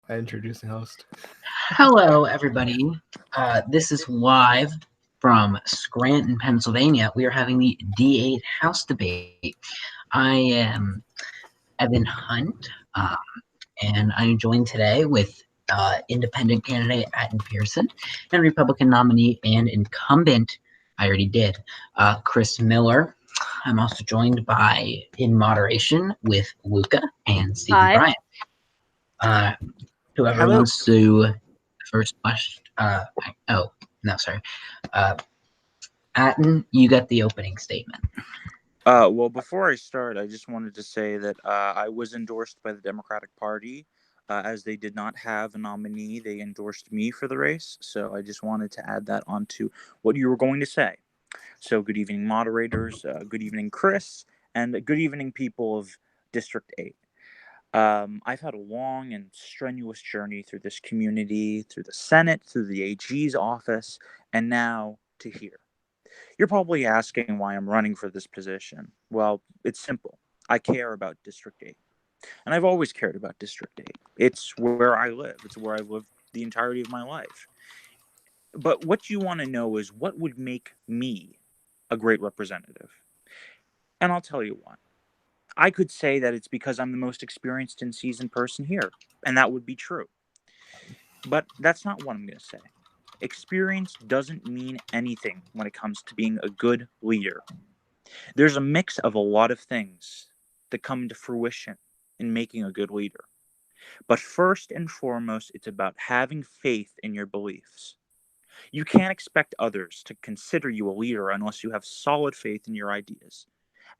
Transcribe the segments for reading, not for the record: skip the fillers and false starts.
I introduce the host. Hello, everybody. This is live from Scranton, Pennsylvania. We are having the D-8 House debate. I am Evan Hunt, and I'm joined today with independent candidate Atten Pearson and Republican nominee and incumbent, I already did, Chris Miller. I'm also joined by, in moderation, with Luca and Stephen Hi. Bryant. Uh, Whoever Hello. wants to first question. Oh, no, sorry. Uh, Atten, you got the opening statement. Well, before I start, I just wanted to say that I was endorsed by the Democratic Party. As they did not have a nominee, they endorsed me for the race. So I just wanted to add that onto what you were going to say. So good evening, moderators. Good evening, Chris. And good evening, people of District 8. I've had a long and strenuous journey through this community, through the Senate, through the AG's office, and now to here. You're probably asking why I'm running for this position. Well, it's simple. I care about District 8. And I've always cared about District 8. It's where I live. It's where I've lived the entirety of my life. But what you want to know is what would make me a great representative. And I'll tell you what. I could say that it's because I'm the most experienced and seasoned person here. And that would be true. But that's not what I'm going to say. Experience doesn't mean anything when it comes to being a good leader. There's a mix of a lot of things that come into fruition in making a good leader. But first and foremost, it's about having faith in your beliefs. You can't expect others to consider you a leader unless you have solid faith in your ideas.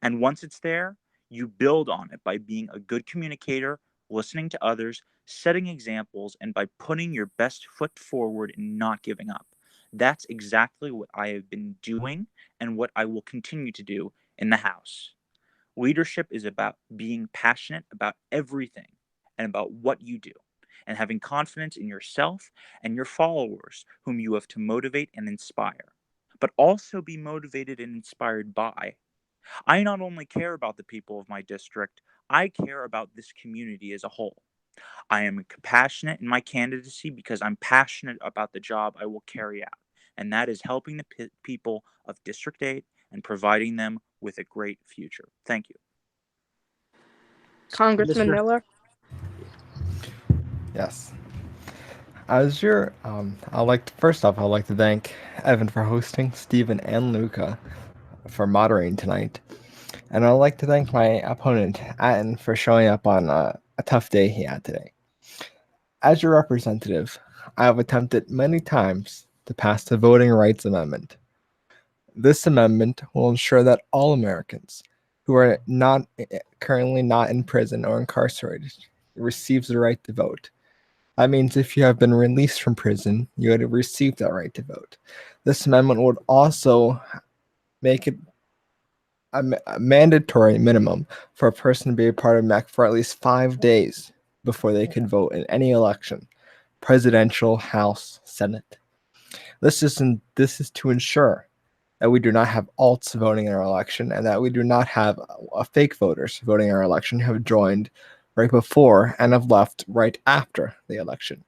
And once it's there, you build on it by being a good communicator, listening to others, setting examples, and by putting your best foot forward and not giving up. That's exactly what I have been doing and what I will continue to do in the House. Leadership is about being passionate about everything and about what you do, and having confidence in yourself and your followers, whom you have to motivate and inspire, but also be motivated and inspired by. I not only care about the people of my district, I care about this community as a whole. I am compassionate in my candidacy because I'm passionate about the job I will carry out, and that is helping the people of District 8 and providing them with a great future. Thank you. Congressman Mr. Miller. Yes. As your, first off, I'd like to thank Evan for hosting, Stephen and Luca for moderating tonight, and I'd like to thank my opponent Atten for showing up on a tough day he had today. As your representative, I have attempted many times to pass the Voting Rights Amendment. This amendment will ensure that all Americans who are not currently not in prison or incarcerated receives the right to vote. That means if you have been released from prison, you would have received that right to vote. This amendment would also make it a mandatory minimum for a person to be a part of MEC for at least 5 days before they can vote in any election, presidential, House, Senate. This is to ensure that we do not have alts voting in our election and that we do not have fake voters voting in our election who have joined right before and have left right after the election.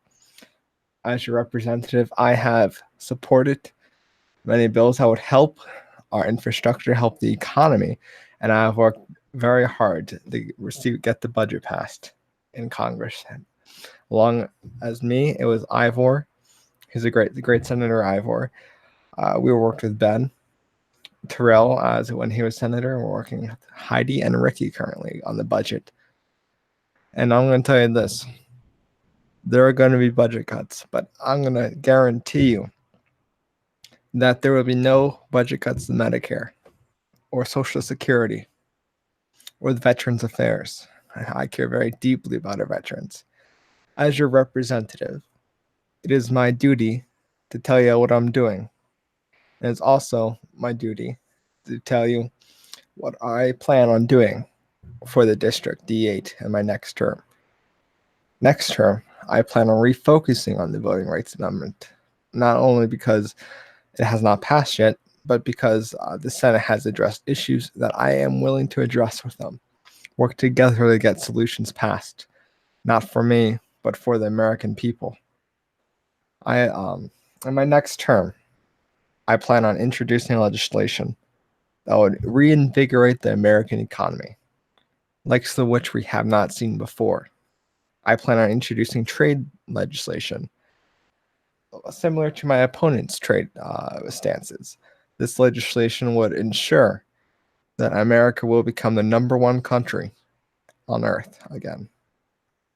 As your representative, I have supported many bills that would help our infrastructure, help the economy, and I have worked very hard to get the budget passed in Congress. Along as me, it was Ivor. He's the great Senator Ivor. We worked with Ben Terrell as when he was senator. We're working with Heidi and Ricky currently on the budget. And I'm going to tell you this. There are going to be budget cuts, but I'm going to guarantee you that there will be no budget cuts to Medicare or Social Security or the Veterans Affairs. I care very deeply about our veterans. As your representative, it is my duty to tell you what I'm doing. And it's also my duty to tell you what I plan on doing for the district D8 in my next term. Next term, I plan on refocusing on the Voting Rights Amendment, not only because it has not passed yet, but because the Senate has addressed issues that I am willing to address with them. Work together to get solutions passed, not for me, but for the American people. In my next term, I plan on introducing legislation that would reinvigorate the American economy, likes the which we have not seen before. I plan on introducing trade legislation similar to my opponent's trade stances. This legislation would ensure that America will become the number one country on earth again.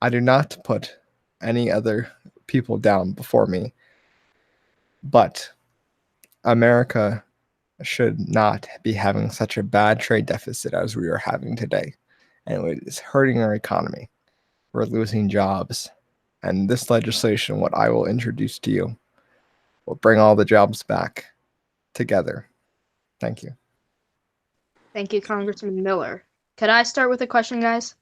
I do not put any other people down before me, but America should not be having such a bad trade deficit as we are having today. And it is hurting our economy. We're losing jobs. And this legislation, what I will introduce to you, will bring all the jobs back together. Thank you. Thank you, Congressman Miller. Could I start with a question, guys?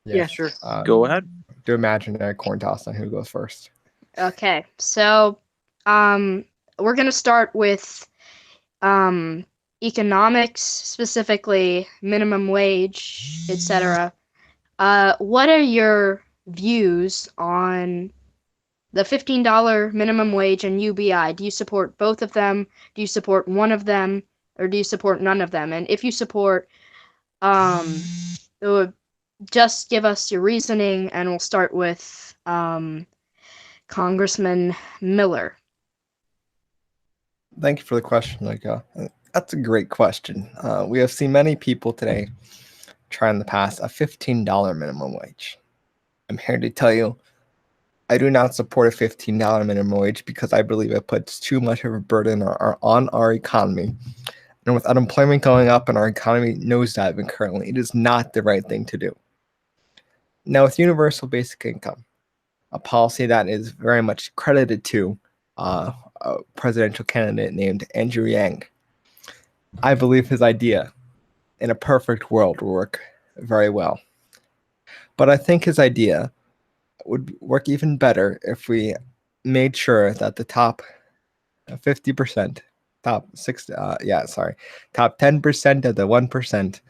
Yeah, sure. Go ahead. Do imaginary coin toss on who goes first. Okay, so we're gonna start with economics, specifically minimum wage, etc. What are your views on the $15 minimum wage and UBI? Do you support both of them? Do you support one of them? Or do you support none of them? And if you support, just give us your reasoning, and we'll start with Congressman Miller. Thank you for the question, Luca. That's a great question. We have seen many people today trying to pass a $15 minimum wage. I'm here to tell you, I do not support a $15 minimum wage because I believe it puts too much of a burden on our economy. And with unemployment going up and our economy nosediving currently, it is not the right thing to do. Now, with universal basic income, a policy that is very much credited to a presidential candidate named Andrew Yang, I believe his idea in a perfect world will work very well. But I think his idea would work even better if we made sure that the top 50%, top 10% of the 1%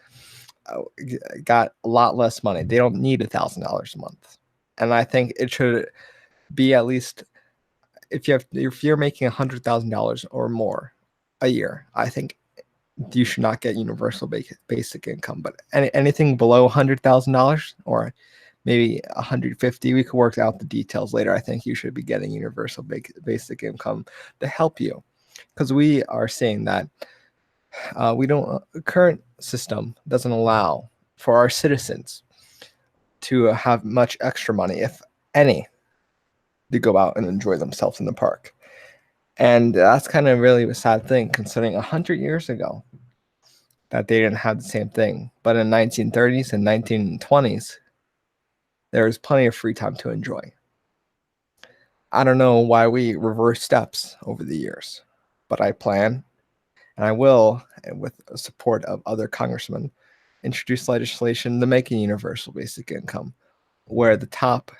got a lot less money. They don't need $1,000 a month. And I think it should be at least, if you're making $100,000 or more a year, I think you should not get universal basic income. But anything below $100,000 or maybe 150, we could work out the details later. I think you should be getting universal basic income to help you, because we are seeing that the current system doesn't allow for our citizens to have much extra money, if any, to go out and enjoy themselves in the park. And that's kind of really a sad thing, considering 100 years ago that they didn't have the same thing. But in 1930s and 1920s, there was plenty of free time to enjoy. I don't know why we reverse steps over the years, but I plan, and I will, and with the support of other congressmen, introduce legislation to make a universal basic income where the top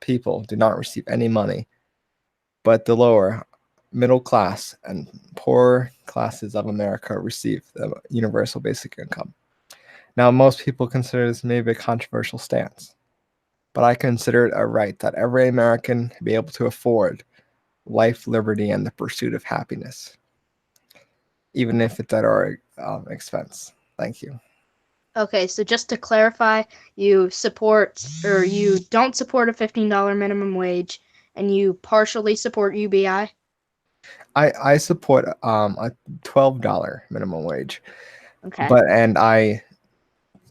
people do not receive any money, but the lower middle class and poor classes of America receive the universal basic income. Now, most people consider this maybe a controversial stance, but I consider it a right that every American be able to afford life, liberty, and the pursuit of happiness, even if it's at our expense. Thank you. Okay, so just to clarify, you support, or you don't support a $15 minimum wage, and you partially support UBI? I support a $12 minimum wage, Okay. and I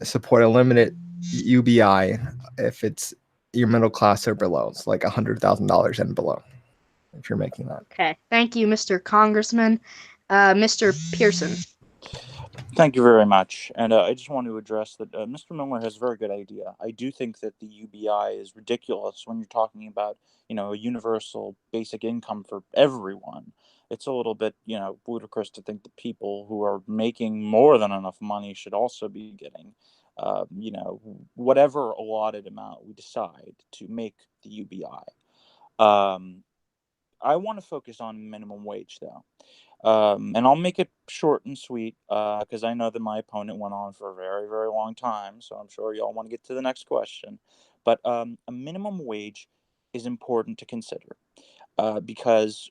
support a limited UBI if it's your middle class or below. It's like $100,000 and below, if you're making that. Okay, thank you, Mr. Congressman. Mr. Pearson. Thank you very much. And I just want to address that Mr. Miller has a very good idea. I do think that the UBI is ridiculous when you're talking about, a universal basic income for everyone. It's a little bit, ludicrous to think that people who are making more than enough money should also be getting, whatever allotted amount we decide to make the UBI. I want to focus on minimum wage, though. And I'll make it short and sweet because I know that my opponent went on for a very, very long time. So I'm sure y'all want to get to the next question. But a minimum wage is important to consider because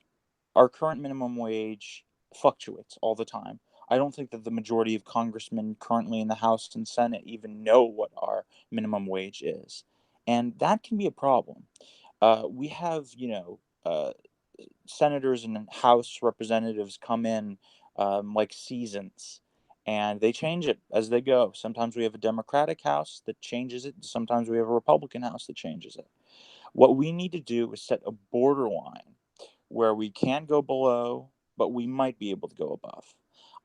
our current minimum wage fluctuates all the time. I don't think that the majority of congressmen currently in the House and Senate even know what our minimum wage is. And that can be a problem. We have, senators and House representatives come in like seasons and they change it as they go. Sometimes we have a Democratic House that changes it, sometimes we have a Republican House that changes it. What we need to do is set a borderline where we can't go below, but we might be able to go above.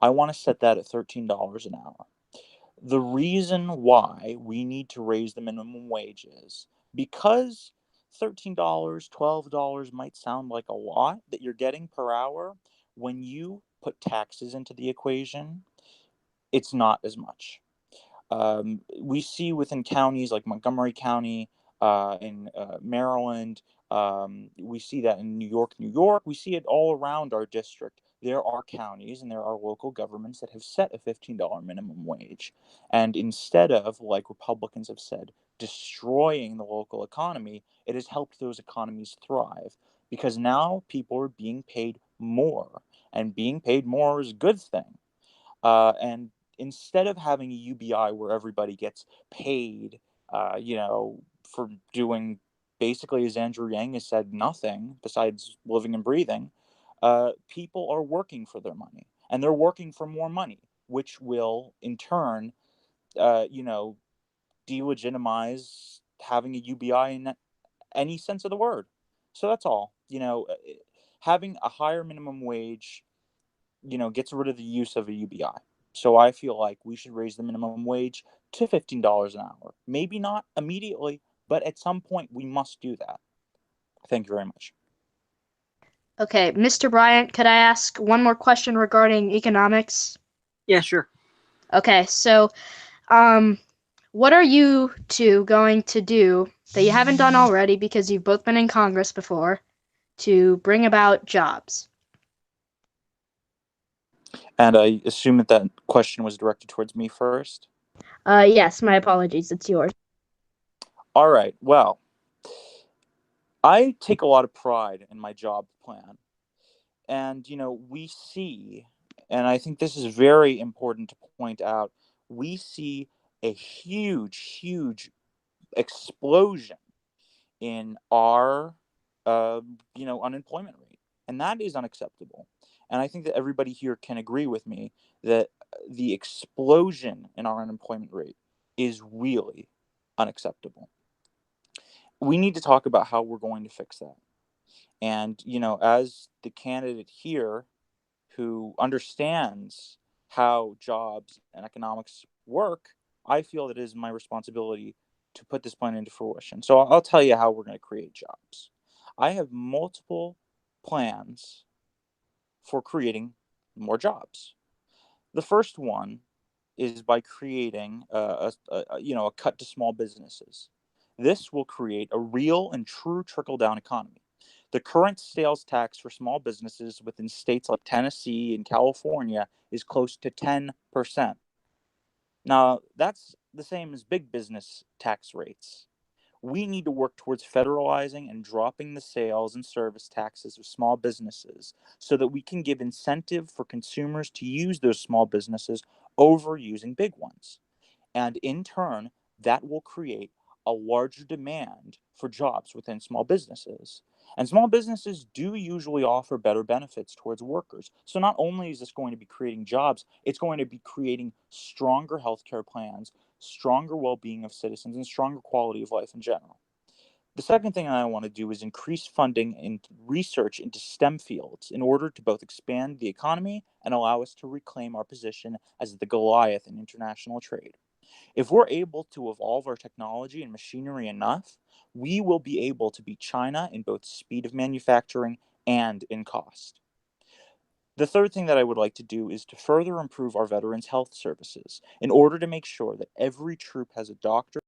I want to set that at $13 an hour. The reason why we need to raise the minimum wage is because $13, $12 might sound like a lot that you're getting per hour. When you put taxes into the equation, it's not as much. We see within counties like Montgomery County, in Maryland, we see that in New York, we see it all around our district. There are counties and there are local governments that have set a $15 minimum wage. And instead of, like Republicans have said, destroying the local economy, it has helped those economies thrive because now people are being paid more. And being paid more is a good thing. And instead of having a UBI where everybody gets paid, for doing basically, as Andrew Yang has said, nothing besides living and breathing, people are working for their money and they're working for more money, which will in turn, delegitimize having a UBI in any sense of the word. So that's all. Having a higher minimum wage gets rid of the use of a UBI. So I feel like we should raise the minimum wage to $15 an hour. Maybe not immediately, but at some point we must do that. Thank you very much. Okay, Mr. Bryant, could I ask one more question regarding economics? Yeah, sure. Okay, so what are you two going to do that you haven't done already because you've both been in Congress before to bring about jobs? And I assume that question was directed towards me first. Yes, my apologies. It's yours. All right. Well, I take a lot of pride in my job plan. And, we see, and I think this is very important to point out, we see a huge, huge explosion in our unemployment rate, and that is unacceptable. And I think that everybody here can agree with me that the explosion in our unemployment rate is really unacceptable. We need to talk about how we're going to fix that. And as the candidate here who understands how jobs and economics work, I feel that it is my responsibility to put this plan into fruition. So I'll tell you how we're going to create jobs. I have multiple plans for creating more jobs. The first one is by creating a cut to small businesses. This will create a real and true trickle down economy. The current sales tax for small businesses within states like Tennessee and California is close to 10%. Now, that's the same as big business tax rates. We need to work towards federalizing and dropping the sales and service taxes of small businesses so that we can give incentive for consumers to use those small businesses over using big ones. And in turn, that will create a larger demand for jobs within small businesses. And small businesses do usually offer better benefits towards workers. So not only is this going to be creating jobs, it's going to be creating stronger healthcare plans, stronger well-being of citizens, and stronger quality of life in general. The second thing I want to do is increase funding and research into STEM fields in order to both expand the economy and allow us to reclaim our position as the Goliath in international trade. If we're able to evolve our technology and machinery enough, we will be able to beat China in both speed of manufacturing and in cost. The third thing that I would like to do is to further improve our veterans' health services in order to make sure that every troop has a doctor